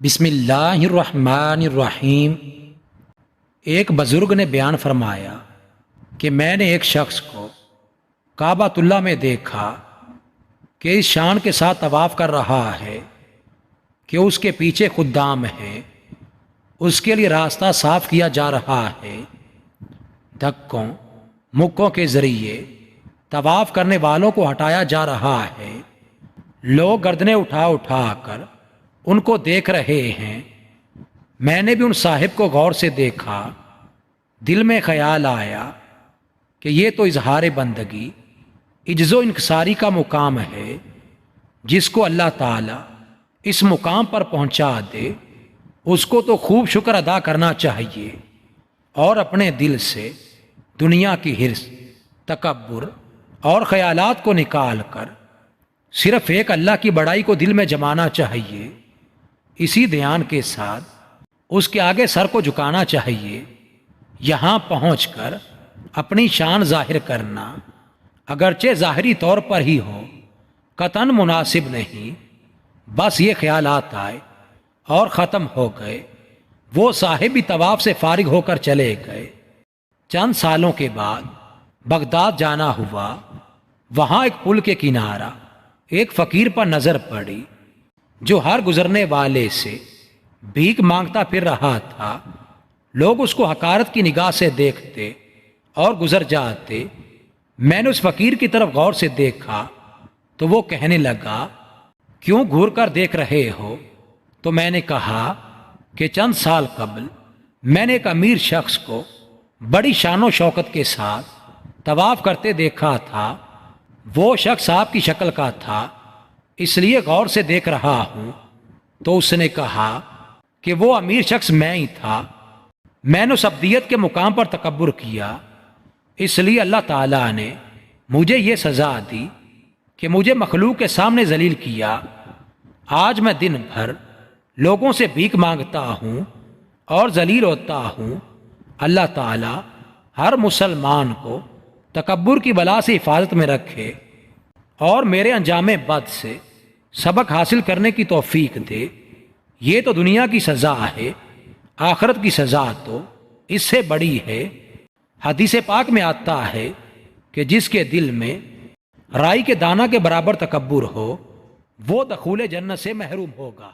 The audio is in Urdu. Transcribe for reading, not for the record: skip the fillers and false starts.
بسم اللہ الرحمن الرحیم۔ ایک بزرگ نے بیان فرمایا کہ میں نے ایک شخص کو کعبۃ اللہ میں دیکھا کہ اس شان کے ساتھ طواف کر رہا ہے کہ اس کے پیچھے خدام ہیں، اس کے لیے راستہ صاف کیا جا رہا ہے، دھکوں مکوں کے ذریعے طواف کرنے والوں کو ہٹایا جا رہا ہے، لوگ گردنیں اٹھا اٹھا کر ان کو دیکھ رہے ہیں۔ میں نے بھی ان صاحب کو غور سے دیکھا، دل میں خیال آیا کہ یہ تو اظہار بندگی، عجز و انکساری کا مقام ہے، جس کو اللہ تعالیٰ اس مقام پر پہنچا دے اس کو تو خوب شکر ادا کرنا چاہیے، اور اپنے دل سے دنیا کی حرص، تکبر اور خیالات کو نکال کر صرف ایک اللہ کی بڑائی کو دل میں جمانا چاہیے۔ اسی دھیان کے ساتھ اس کے آگے سر کو جھکانا چاہیے۔ یہاں پہنچ کر اپنی شان ظاہر کرنا اگرچہ ظاہری طور پر ہی ہو قطعاً مناسب نہیں۔ بس یہ خیالات آئے اور ختم ہو گئے۔ وہ صاحب بھی طواف سے فارغ ہو کر چلے گئے۔ چند سالوں کے بعد بغداد جانا ہوا۔ وہاں ایک پل کے کنارہ ایک فقیر پر نظر پڑی جو ہر گزرنے والے سے بھیک مانگتا پھر رہا تھا۔ لوگ اس کو حقارت کی نگاہ سے دیکھتے اور گزر جاتے۔ میں نے اس فقیر کی طرف غور سے دیکھا تو وہ کہنے لگا، کیوں گھور کر دیکھ رہے ہو؟ تو میں نے کہا کہ چند سال قبل میں نے ایک امیر شخص کو بڑی شان و شوکت کے ساتھ طواف کرتے دیکھا تھا۔ وہ شخص آپ کی شکل کا تھا، اس لیے غور سے دیکھ رہا ہوں۔ تو اس نے کہا کہ وہ امیر شخص میں ہی تھا۔ میں نے اس ابدیت کے مقام پر تکبر کیا، اس لیے اللہ تعالیٰ نے مجھے یہ سزا دی کہ مجھے مخلوق کے سامنے ذلیل کیا۔ آج میں دن بھر لوگوں سے بھیک مانگتا ہوں اور ذلیل ہوتا ہوں۔ اللہ تعالیٰ ہر مسلمان کو تکبر کی بلا سے حفاظت میں رکھے اور میرے انجام بد سے سبق حاصل کرنے کی توفیق دے۔ یہ تو دنیا کی سزا ہے، آخرت کی سزا تو اس سے بڑی ہے۔ حدیث پاک میں آتا ہے کہ جس کے دل میں رائی کے دانہ کے برابر تکبر ہو وہ دخول جنت سے محروم ہوگا۔